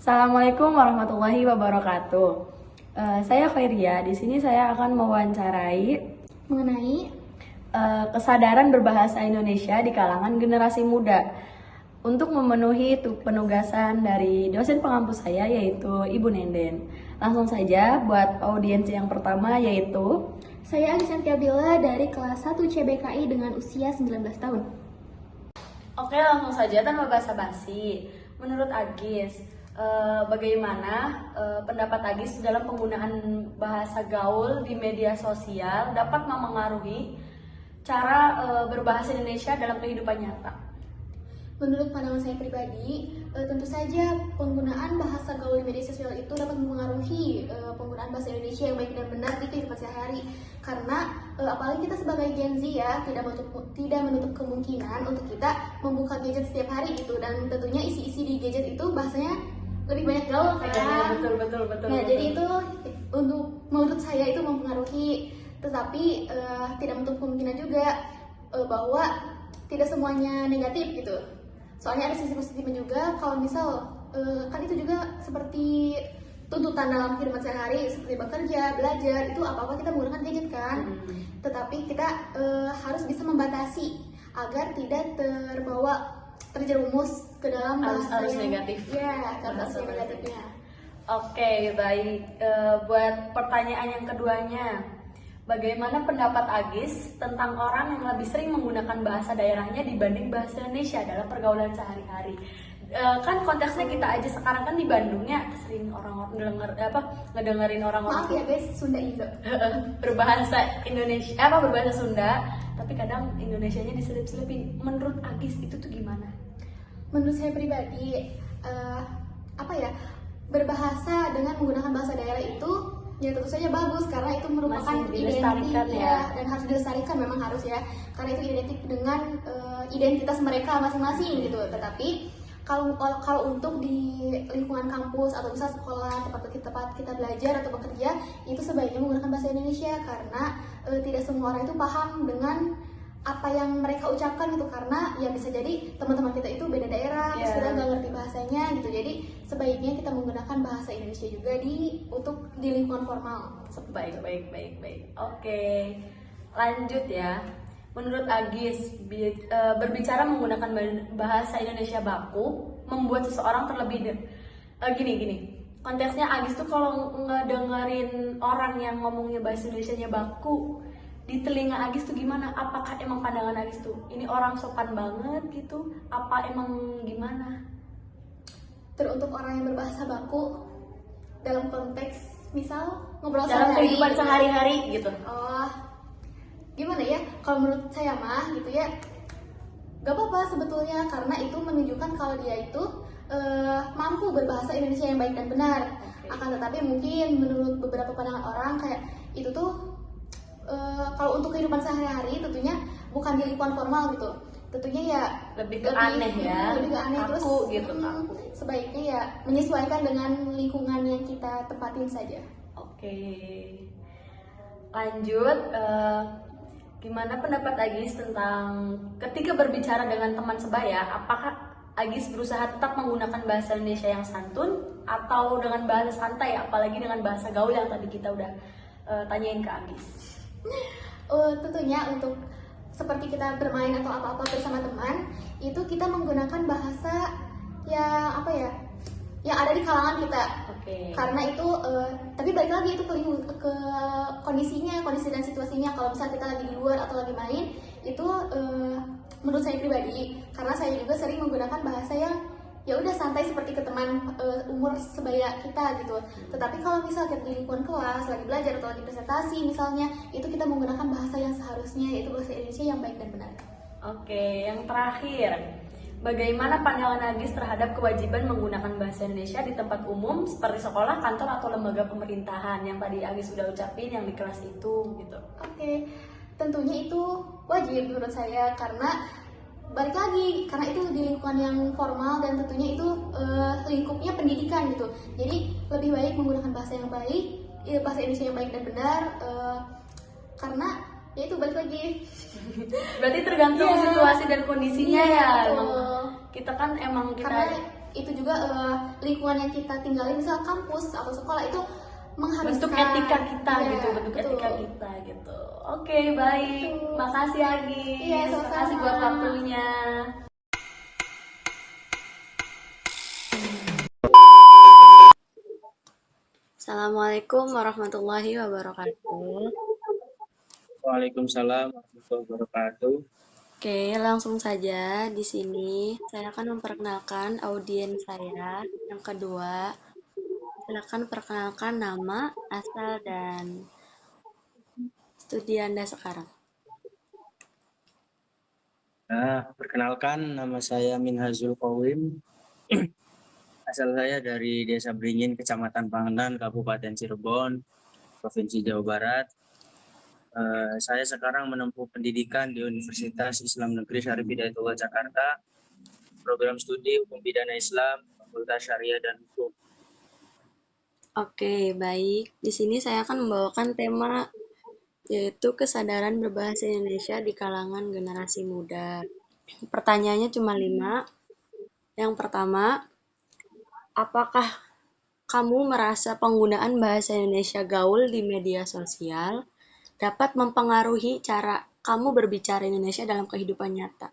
Assalamualaikum warahmatullahi wabarakatuh. Saya Khairia. Di sini saya akan mewawancarai mengenai kesadaran berbahasa Indonesia di kalangan generasi muda. Untuk memenuhi penugasan dari dosen pengampu saya yaitu Ibu Nenden. Langsung saja buat audiens yang pertama yaitu saya Agis Bila dari kelas 1 CBKI dengan usia 19 tahun. Oke, langsung saja tanpa basa-basi. Menurut Agis, bagaimana pendapat Agis dalam penggunaan bahasa gaul di media sosial dapat memengaruhi cara berbahasa Indonesia dalam kehidupan nyata? Menurut pandangan saya pribadi, tentu saja penggunaan bahasa gaul di media sosial itu dapat mempengaruhi penggunaan bahasa Indonesia yang baik dan benar di kehidupan sehari-hari. Karena apalagi kita sebagai Gen Z ya, tidak menutup kemungkinan untuk kita membuka gadget setiap hari gitu, dan tentunya isi-isi di gadget itu bahasanya lebih banyak gaul kan. Betul. Nah, jadi itu untuk menurut saya itu mempengaruhi, tetapi tidak menutup kemungkinan juga bahwa tidak semuanya negatif gitu. Soalnya ada sisi positifnya juga. Kalau misal kan itu juga seperti tuntutan dalam kehidupan sehari-hari, seperti bekerja, belajar, itu apa-apa kita menggunakan gadget kan. Tetapi kita harus bisa membatasi agar tidak terjerumus ke dalam bahasa harus yang negatif. Ya, bahasa negatifnya. Oke, baik. Buat pertanyaan yang keduanya, bagaimana pendapat Agis tentang orang yang lebih sering menggunakan bahasa daerahnya dibanding bahasa Indonesia dalam pergaulan sehari-hari? Kan konteksnya kita aja sekarang kan di Bandungnya sering orang-orang ngedengerin orang-orang Maaf ya guys, Sunda Indo. berbahasa Indonesia, berbahasa Sunda, tapi kadang Indonesianya diselip-selipin. Menurut Agis itu tuh gimana? Menurut saya pribadi, berbahasa dengan menggunakan bahasa daerah itu ya tentu saja bagus, karena itu merupakan dilestarikan ya, dan harus dilestarikan, memang harus ya, karena itu identik dengan identitas mereka masing-masing gitu. Tetapi kalau untuk di lingkungan kampus atau misal sekolah, tempat kita belajar atau bekerja, itu sebaiknya menggunakan bahasa Indonesia, karena tidak semua orang itu paham dengan apa yang mereka ucapkan gitu, karena ya bisa jadi teman-teman kita itu beda daerah, terus kita nggak ngerti bahasanya gitu. Jadi sebaiknya kita menggunakan bahasa Indonesia juga untuk di lingkungan formal. Baik. Oke, lanjut ya. Menurut Agis, berbicara menggunakan bahasa Indonesia baku membuat seseorang terlebih gini. Konteksnya Agis tuh kalau ngedengerin orang yang ngomongnya bahasa Indonesianya baku, di telinga Agis tuh gimana? Apakah emang pandangan Agis tuh ini orang sopan banget gitu? Apa emang gimana? Teruntuk orang yang berbahasa baku dalam konteks misal ngobrol dalam kehidupan sehari-hari gitu. Oh, gimana ya? Kalau menurut saya mah gitu ya, gak apa-apa sebetulnya, karena itu menunjukkan kalau dia itu mampu berbahasa Indonesia yang baik dan benar. Akan tetapi mungkin menurut beberapa pandangan orang kayak itu tuh kalau untuk kehidupan sehari-hari tentunya bukan di lingkungan formal gitu, tentunya ya lebih ke aneh ya, lebih ke aneh, kaku terus gitu, kaku. Sebaiknya ya menyesuaikan dengan lingkungan yang kita tempatin saja. Oke, lanjut. Gimana pendapat Agis tentang ketika berbicara dengan teman sebaya, apakah Agis berusaha tetap menggunakan bahasa Indonesia yang santun atau dengan bahasa santai, apalagi dengan bahasa gaul yang tadi kita udah tanyain ke Agis? Tentunya untuk seperti kita bermain atau apa-apa bersama teman, itu kita menggunakan bahasa yang yang ada di kalangan kita. Karena itu tapi balik lagi itu ke kondisinya, kondisi dan situasinya. Kalau misalnya kita lagi di luar atau lagi main, itu menurut saya pribadi, karena saya juga sering menggunakan bahasa yang ya udah santai seperti ke teman umur sebaya kita gitu. Tetapi kalau misalnya kita di lingkungan kelas, lagi belajar atau lagi presentasi misalnya, itu kita menggunakan bahasa yang seharusnya, yaitu bahasa Indonesia yang baik dan benar. Oke, yang terakhir, bagaimana pandangan Agis terhadap kewajiban menggunakan bahasa Indonesia di tempat umum seperti sekolah, kantor, atau lembaga pemerintahan yang tadi Agis sudah ucapin yang di kelas itu gitu? Oke, tentunya itu wajib menurut saya, karena balik lagi, karena itu di lingkungan yang formal dan tentunya itu lingkupnya pendidikan gitu. Jadi lebih baik menggunakan bahasa yang baik, bahasa Indonesia yang baik dan benar, karena ya itu balik lagi. Berarti tergantung situasi dan kondisinya ya. Betul. Kita kan emang Karena itu juga lingkungan yang kita tinggalin, misal kampus atau sekolah itu mengharuskan bentuk etika kita ya, gitu, bentuk betul. etika kita gitu. Oke, baik. Betul. Makasih Agis. Iya, sama-sama. Makasih buat waktunya. Assalamualaikum warahmatullahi wabarakatuh. Waalaikumsalam warahmatullahi wabarakatuh. Oke, langsung saja di sini saya akan memperkenalkan audiens saya. Yang kedua, silakan perkenalkan nama, asal, dan studi Anda sekarang. Nah, perkenalkan nama saya Minhazul Qawim. Asal saya dari Desa Beringin, Kecamatan Pangandaran, Kabupaten Cirebon, Provinsi Jawa Barat. Saya sekarang menempuh pendidikan di Universitas Islam Negeri Syarif Hidayatullah Jakarta, program studi Hukum Pidana Islam, Fakultas Syariah dan Hukum. Oke, baik. Di sini saya akan membawakan tema yaitu kesadaran berbahasa Indonesia di kalangan generasi muda. Pertanyaannya cuma 5. Yang pertama, apakah kamu merasa penggunaan bahasa Indonesia gaul di media sosial dapat mempengaruhi cara kamu berbicara Indonesia dalam kehidupan nyata?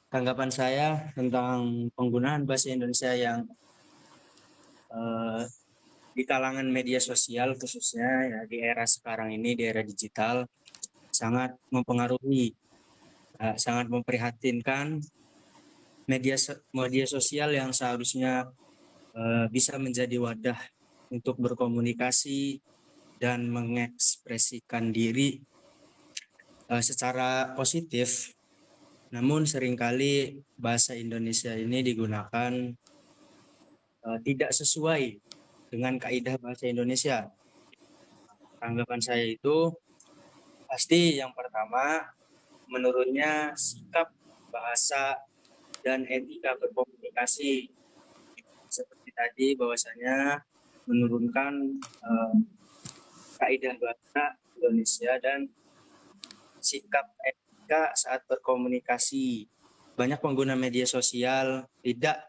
Tanggapan saya tentang penggunaan bahasa Indonesia yang di kalangan media sosial khususnya ya di era sekarang ini, di era digital, sangat mempengaruhi, sangat memprihatinkan. Media sosial yang seharusnya bisa menjadi wadah untuk berkomunikasi dan mengekspresikan diri secara positif, namun seringkali bahasa Indonesia ini digunakan tidak sesuai dengan kaidah bahasa Indonesia. Tanggapan saya itu pasti yang pertama, menurunnya sikap bahasa dan etika berkomunikasi. Seperti tadi bahwasanya menurunkan kaidah bahasa Indonesia dan sikap etika saat berkomunikasi. Banyak pengguna media sosial tidak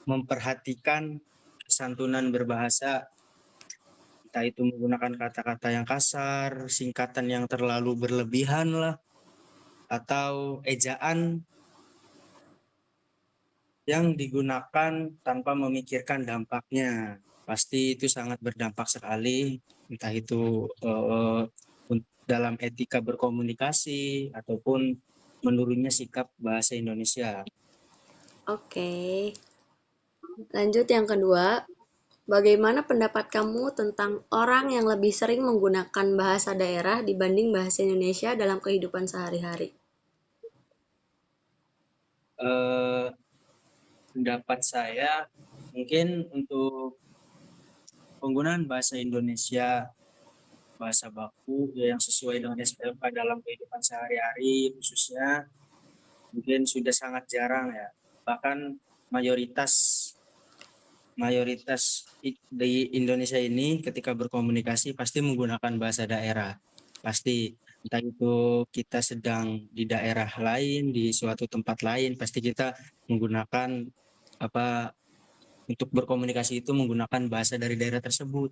memperhatikan kesantunan berbahasa, entah itu menggunakan kata-kata yang kasar, singkatan yang terlalu berlebihan lah, atau ejaan yang digunakan tanpa memikirkan dampaknya. Pasti itu sangat berdampak sekali, entah itu dalam etika berkomunikasi ataupun menurunnya sikap bahasa Indonesia. Oke. Lanjut yang kedua, bagaimana pendapat kamu tentang orang yang lebih sering menggunakan bahasa daerah dibanding bahasa Indonesia dalam kehidupan sehari-hari? Pendapat saya mungkin untuk penggunaan bahasa Indonesia, bahasa baku ya, yang sesuai dengan SPLK dalam kehidupan sehari-hari khususnya mungkin sudah sangat jarang ya. Bahkan mayoritas di Indonesia ini ketika berkomunikasi pasti menggunakan bahasa daerah. Pasti, entah itu kita sedang di daerah lain, di suatu tempat lain, pasti kita menggunakan untuk berkomunikasi itu menggunakan bahasa dari daerah tersebut.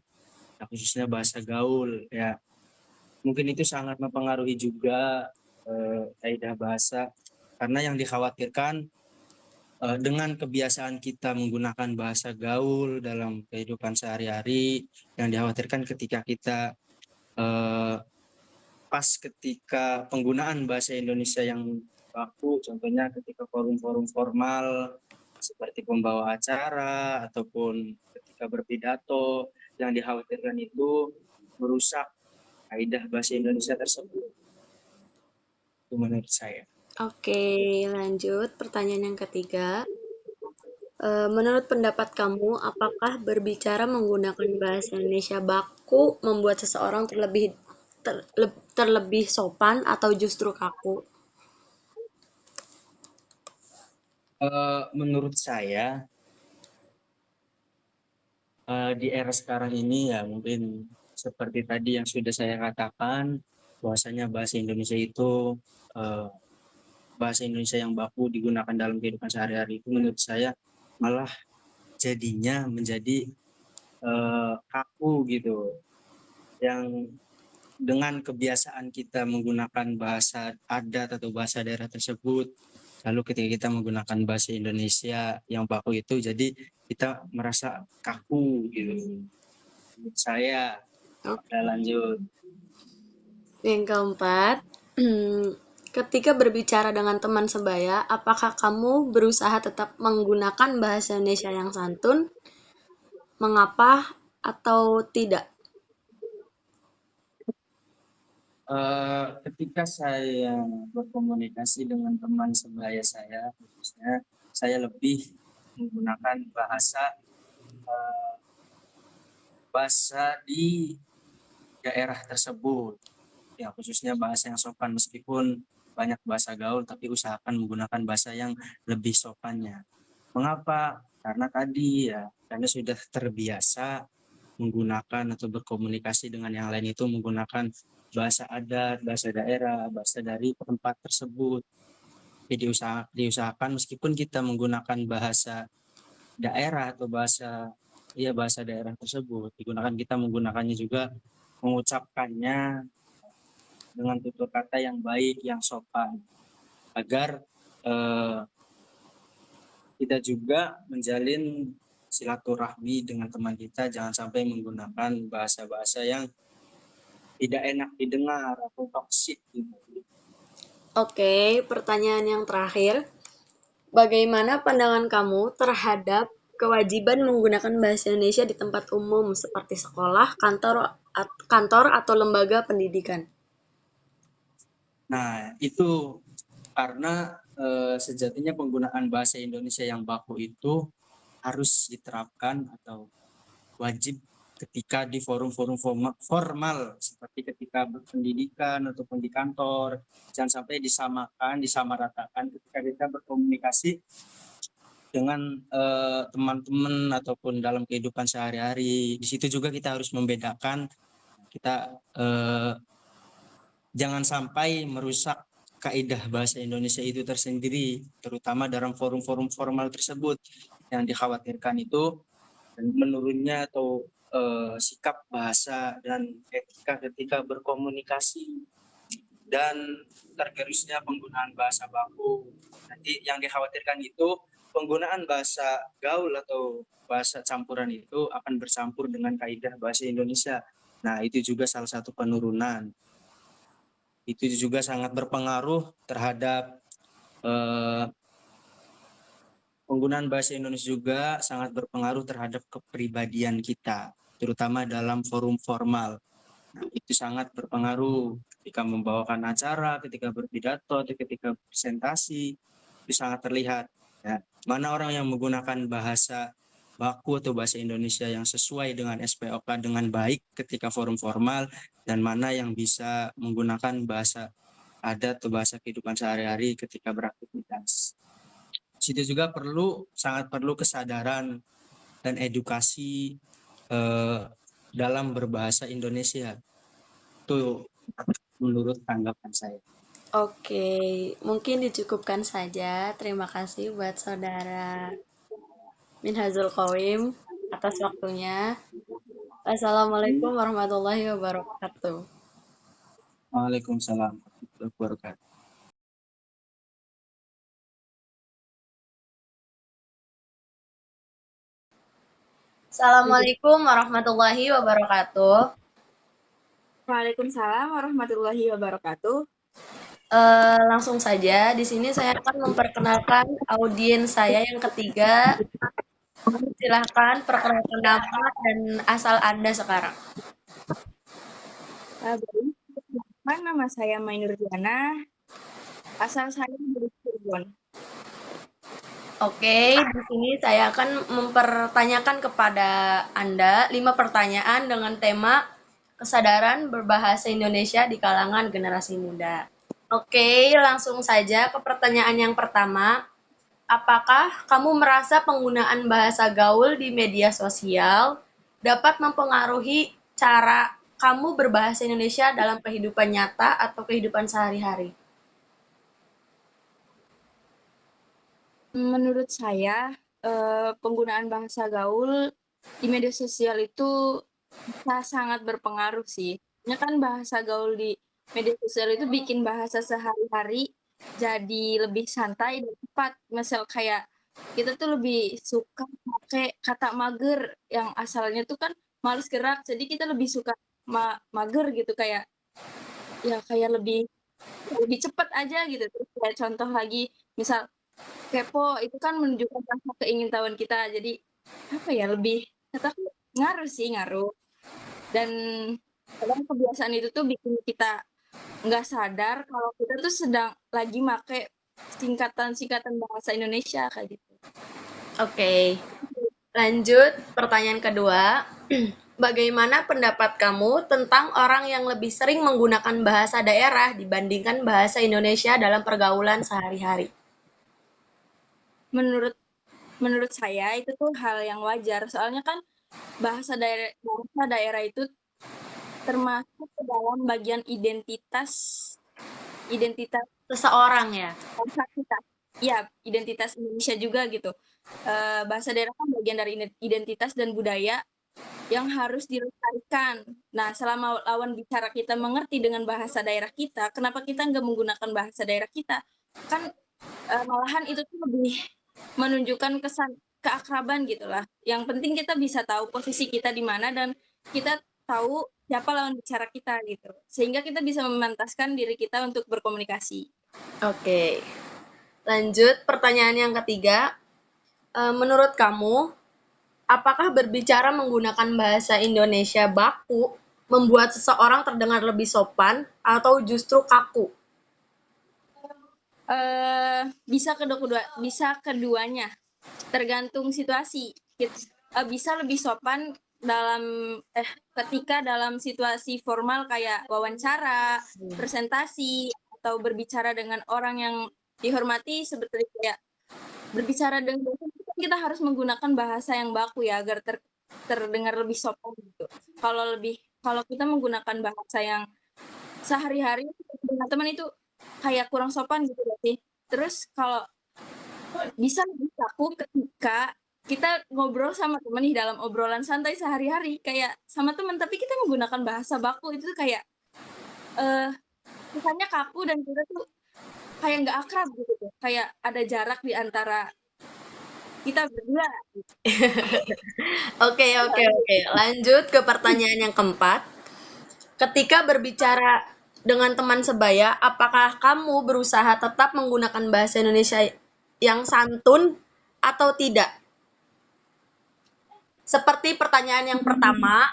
Nah, khususnya bahasa gaul ya. Mungkin itu sangat mempengaruhi juga kaidah bahasa, karena yang dikhawatirkan dengan kebiasaan kita menggunakan bahasa gaul dalam kehidupan sehari-hari, yang dikhawatirkan ketika kita pas ketika penggunaan bahasa Indonesia yang baku, contohnya ketika forum-forum formal seperti pembawa acara ataupun ketika berpidato, yang dikhawatirkan itu merusak kaidah bahasa Indonesia tersebut. Itu menurut saya. Oke, lanjut pertanyaan yang ketiga. Menurut pendapat kamu, apakah berbicara menggunakan bahasa Indonesia baku membuat seseorang terlebih sopan atau justru kaku? Menurut saya di era sekarang ini ya mungkin seperti tadi yang sudah saya katakan, bahwasanya bahasa Indonesia itu bahasa Indonesia yang baku digunakan dalam kehidupan sehari-hari itu menurut saya malah jadinya menjadi kaku gitu. Yang dengan kebiasaan kita menggunakan bahasa adat atau bahasa daerah tersebut, lalu ketika kita menggunakan bahasa Indonesia yang baku itu, jadi kita merasa kaku gitu. Menurut saya, udah lanjut. Yang keempat, ketika berbicara dengan teman sebaya, apakah kamu berusaha tetap menggunakan bahasa Indonesia yang santun? Mengapa atau tidak? Ketika saya berkomunikasi dengan teman sebaya saya, khususnya saya lebih menggunakan bahasa di daerah tersebut, ya khususnya bahasa yang sopan, meskipun banyak bahasa gaul tapi usahakan menggunakan bahasa yang lebih sopannya. Mengapa? Karena tadi ya, karena sudah terbiasa menggunakan atau berkomunikasi dengan yang lain itu menggunakan bahasa adat, bahasa daerah, bahasa dari tempat tersebut. Jadi diusahakan meskipun kita menggunakan bahasa daerah atau bahasa daerah tersebut, kita menggunakannya juga, mengucapkannya dengan tutur kata yang baik, yang sopan, agar kita juga menjalin silaturahmi dengan teman kita, jangan sampai menggunakan bahasa-bahasa yang tidak enak didengar atau toksik gitu. Oke, pertanyaan yang terakhir. Bagaimana pandangan kamu terhadap kewajiban menggunakan bahasa Indonesia di tempat umum seperti sekolah, kantor atau lembaga pendidikan? Nah, itu karena sejatinya penggunaan bahasa Indonesia yang baku itu harus diterapkan atau wajib ketika di forum-forum formal seperti ketika berpendidikan ataupun di kantor. Jangan sampai disamaratakan ketika kita berkomunikasi dengan teman-teman ataupun dalam kehidupan sehari-hari. Di situ juga kita harus membedakan, kita jangan sampai merusak kaidah bahasa Indonesia itu tersendiri, terutama dalam forum-forum formal tersebut. Yang dikhawatirkan itu menurunnya atau sikap bahasa dan etika ketika berkomunikasi, dan tergerusnya penggunaan bahasa baku. Nanti yang dikhawatirkan itu penggunaan bahasa gaul atau bahasa campuran itu akan bercampur dengan kaidah bahasa Indonesia. Nah, itu juga salah satu penurunan. Itu juga sangat berpengaruh terhadap penggunaan bahasa Indonesia, juga sangat berpengaruh terhadap kepribadian kita, terutama dalam forum formal. Nah, itu sangat berpengaruh ketika membawakan acara, ketika berpidato, atau ketika presentasi, itu sangat terlihat. Ya, mana orang yang menggunakan bahasa baku atau bahasa Indonesia yang sesuai dengan SPOK dengan baik ketika forum formal, dan mana yang bisa menggunakan bahasa adat atau bahasa kehidupan sehari-hari ketika beraktivitas. Situ juga sangat perlu kesadaran dan edukasi dalam berbahasa Indonesia. Itu menurut tanggapan saya. Oke, mungkin dicukupkan saja. Terima kasih buat Saudara Minhazul Qawim atas waktunya. Assalamualaikum warahmatullahi wabarakatuh. Waalaikumsalam warahmatullahi wabarakatuh. Assalamualaikum warahmatullahi wabarakatuh. Waalaikumsalam warahmatullahi wabarakatuh. Langsung saja, di sini saya akan memperkenalkan audiens saya yang ketiga. Silahkan perkenalkan nama dan asal Anda sekarang. Nama saya Mainur Diana, asal saya dari Cirebon. Oke, di sini saya akan mempertanyakan kepada Anda 5 pertanyaan dengan tema kesadaran berbahasa Indonesia di kalangan generasi muda. Oke, langsung saja ke pertanyaan yang pertama. Apakah kamu merasa penggunaan bahasa gaul di media sosial dapat mempengaruhi cara kamu berbahasa Indonesia dalam kehidupan nyata atau kehidupan sehari-hari? Menurut saya, penggunaan bahasa gaul di media sosial itu bisa sangat berpengaruh sih. Soalnya kan bahasa gaul di media sosial itu bikin bahasa sehari-hari jadi lebih santai dan cepat. Misal kayak kita tuh lebih suka pakai kata mager yang asalnya tuh kan males gerak, jadi kita lebih suka mager gitu kayak ya kayak lebih lebih cepat aja gitu. Terus kayak contoh lagi, misal kepo itu kan menunjukkan rasa keingintahuan kita. Jadi apa ya, lebih kataku ngaruh sih, ngaruh. Dan kadang kebiasaan itu tuh bikin kita nggak sadar kalau kita tuh sedang lagi make singkatan-singkatan bahasa Indonesia kayak gitu. Oke, lanjut pertanyaan kedua. Bagaimana pendapat kamu tentang orang yang lebih sering menggunakan bahasa daerah dibandingkan bahasa Indonesia dalam pergaulan sehari-hari? Menurut menurut saya itu tuh hal yang wajar. Soalnya kan bahasa daerah itu termasuk ke dalam bagian identitas identitas Seseorang ya? bangsa kita. Iya, identitas Indonesia juga gitu. Bahasa daerah kan bagian dari identitas dan budaya yang harus dilestarikan. Nah, selama lawan bicara kita mengerti dengan bahasa daerah kita, kenapa kita nggak menggunakan bahasa daerah kita? Kan malahan itu tuh lebih menunjukkan kesan keakraban gitulah. Yang penting kita bisa tahu posisi kita di mana dan kita tahu siapa lawan bicara kita gitu. Sehingga kita bisa memantaskan diri kita untuk berkomunikasi. Oke, lanjut pertanyaan yang ketiga. Menurut kamu, apakah berbicara menggunakan bahasa Indonesia baku membuat seseorang terdengar lebih sopan atau justru kaku? Bisa keduanya, tergantung situasi. Bisa lebih sopan ketika dalam situasi formal kayak wawancara, presentasi, atau berbicara dengan orang yang dihormati, seperti kayak berbicara dengan dosen, kita harus menggunakan bahasa yang baku ya agar terdengar lebih sopan gitu. Kalau kita menggunakan bahasa yang sehari-hari dengan teman itu kayak kurang sopan gitu sih. Terus kalau bisa lebih kaku ketika kita ngobrol sama teman di dalam obrolan santai sehari-hari kayak sama teman, tapi kita menggunakan bahasa baku itu tuh kayak eh kesannya kaku dan kita tuh kayak nggak akrab gitu tuh. Kayak ada jarak di antara kita berdua. Oke, oke, oke. Lanjut ke pertanyaan yang keempat. Ketika berbicara dengan teman sebaya, apakah kamu berusaha tetap menggunakan bahasa Indonesia yang santun atau tidak? Seperti pertanyaan yang pertama,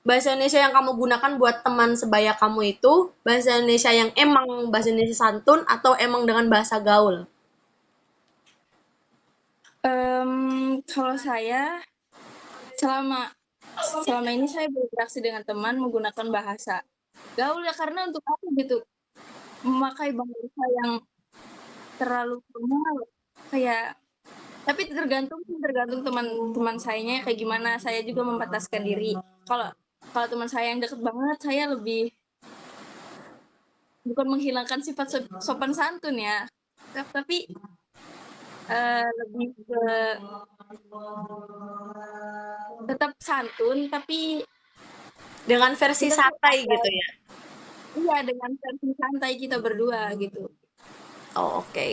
bahasa Indonesia yang kamu gunakan buat teman sebaya kamu itu bahasa Indonesia yang emang bahasa Indonesia santun atau emang dengan bahasa gaul? Kalau saya selama selama ini saya berinteraksi dengan teman menggunakan bahasa gaul ya, karena untuk apa gitu memakai bahasa yang terlalu formal kayak, tapi tergantung tergantung teman-teman sayanya kayak gimana. Saya juga membataskan diri. Kalau kalau teman saya yang deket banget, saya lebih bukan menghilangkan sifat sopan santun ya, tapi lebih ke tetap santun tapi Dengan versi kita santai gitu ya? iya dengan versi santai kita berdua gitu. Oh, oke.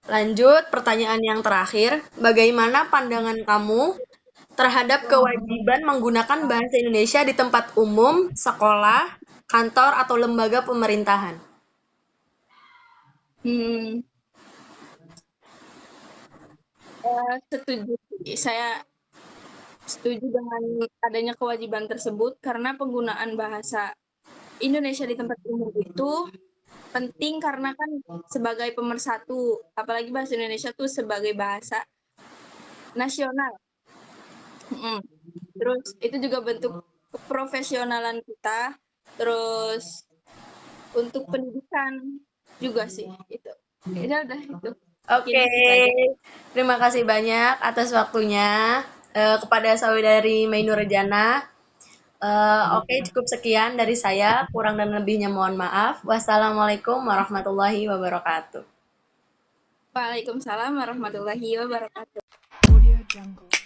Lanjut, pertanyaan yang terakhir. Bagaimana pandangan kamu terhadap kewajiban menggunakan bahasa Indonesia di tempat umum, sekolah, kantor, atau lembaga pemerintahan? Hmm, setuju. Saya setuju dengan adanya kewajiban tersebut karena penggunaan bahasa Indonesia di tempat umum itu penting karena kan sebagai pemersatu, apalagi bahasa Indonesia tuh sebagai bahasa nasional. Terus itu juga bentuk keprofesionalan kita. Terus untuk pendidikan juga sih itu. Ya udah itu. Oke, terima kasih banyak atas waktunya kepada saudari Mainurjana. Oke, cukup sekian dari saya. Kurang dan lebihnya mohon maaf. Wassalamualaikum warahmatullahi wabarakatuh. Waalaikumsalam warahmatullahi wabarakatuh. Audio Jungle.